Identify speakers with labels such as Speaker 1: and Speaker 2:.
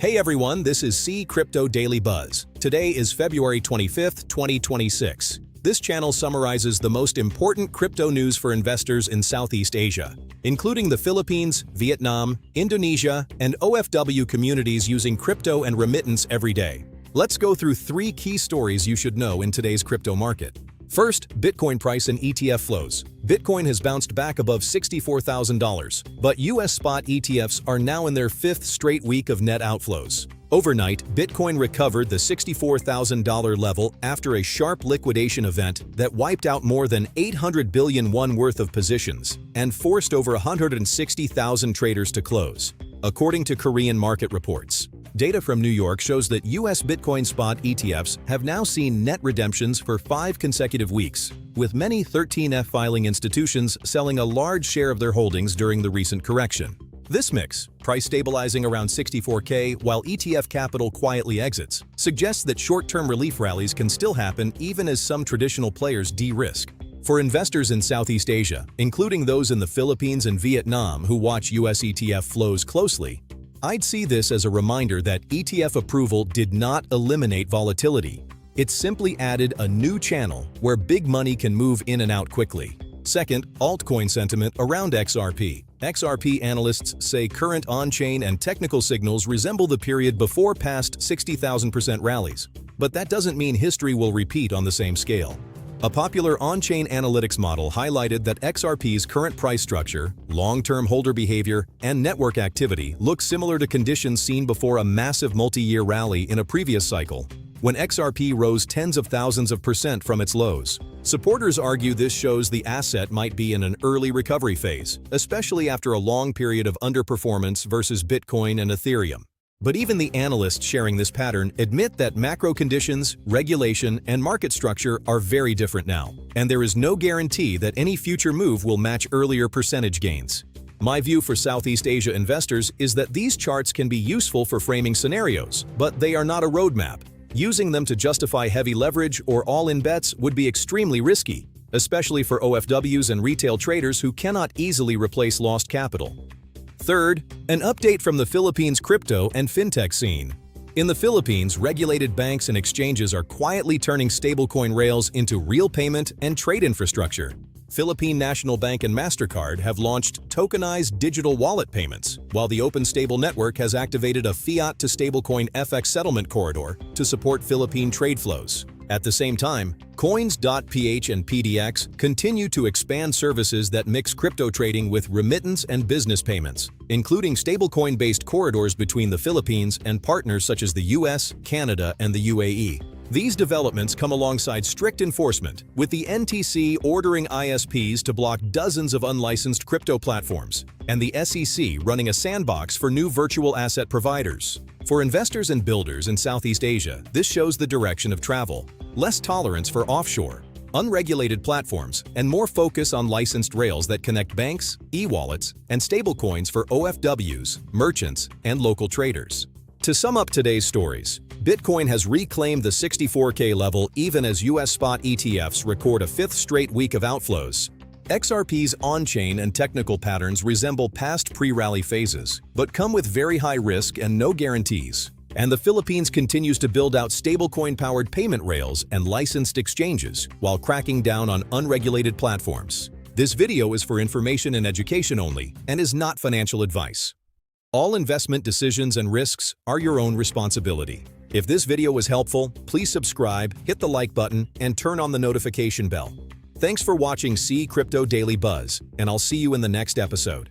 Speaker 1: Hey everyone, this is C Crypto Daily Buzz. Today is February 25th, 2026. This channel summarizes the most important crypto news for investors in Southeast Asia, including the Philippines, Vietnam, Indonesia, and OFW communities using crypto and remittance every day. Let's go through 3 key stories you should know in today's crypto market. First, Bitcoin price and ETF flows. Bitcoin has bounced back above $64,000, but US spot ETFs are now in their 5th straight week of net outflows. Overnight, Bitcoin recovered the $64,000 level after a sharp liquidation event that wiped out more than 800 billion won worth of positions and forced over 160,000 traders to close, according to Korean market reports. Data from New York shows that US Bitcoin spot ETFs have now seen net redemptions for 5 consecutive weeks, with many 13F filing institutions selling a large share of their holdings during the recent correction. This mix, price stabilizing around 64K while ETF capital quietly exits, suggests that short-term relief rallies can still happen even as some traditional players de-risk. For investors in Southeast Asia, including those in the Philippines and Vietnam who watch US ETF flows closely, I'd see this as a reminder that ETF approval did not eliminate volatility. It simply added a new channel where big money can move in and out quickly. Second, altcoin sentiment around XRP. XRP analysts say current on-chain and technical signals resemble the period before past 60,000% rallies, but that doesn't mean history will repeat on the same scale. A popular on-chain analytics model highlighted that XRP's current price structure, long-term holder behavior, and network activity look similar to conditions seen before a massive multi-year rally in a previous cycle, when XRP rose tens of thousands of percent from its lows. Supporters argue this shows the asset might be in an early recovery phase, especially after a long period of underperformance versus Bitcoin and Ethereum. But even the analysts sharing this pattern admit that macro conditions, regulation, and market structure are very different now, and there is no guarantee that any future move will match earlier percentage gains. My view for Southeast Asia investors is that these charts can be useful for framing scenarios, but they are not a roadmap. Using them to justify heavy leverage or all-in bets would be extremely risky, especially for OFWs and retail traders who cannot easily replace lost capital. Third, an update from the Philippines crypto and fintech scene. In the Philippines, regulated banks and exchanges are quietly turning stablecoin rails into real payment and trade infrastructure. Philippine National Bank and MasterCard have launched tokenized digital wallet payments, while the Open Stable Network has activated a fiat-to-stablecoin FX settlement corridor to support Philippine trade flows. At the same time, Coins.ph and PDX continue to expand services that mix crypto trading with remittance and business payments, including stablecoin-based corridors between the Philippines and partners such as the US, Canada, and the UAE. These developments come alongside strict enforcement, with the NTC ordering ISPs to block dozens of unlicensed crypto platforms, and the SEC running a sandbox for new virtual asset providers. For investors and builders in Southeast Asia, this shows the direction of travel: less tolerance for offshore, unregulated platforms, and more focus on licensed rails that connect banks, e-wallets, and stablecoins for OFWs, merchants, and local traders. To sum up today's stories, Bitcoin has reclaimed the 64K level even as US spot ETFs record a 5th straight week of outflows. XRP's on-chain and technical patterns resemble past pre-rally phases, but come with very high risk and no guarantees. And the Philippines continues to build out stablecoin-powered payment rails and licensed exchanges while cracking down on unregulated platforms. This video is for information and education only and is not financial advice. All investment decisions and risks are your own responsibility. If this video was helpful, please subscribe, hit the like button, and turn on the notification bell. Thanks for watching C Crypto Daily Buzz, and I'll see you in the next episode.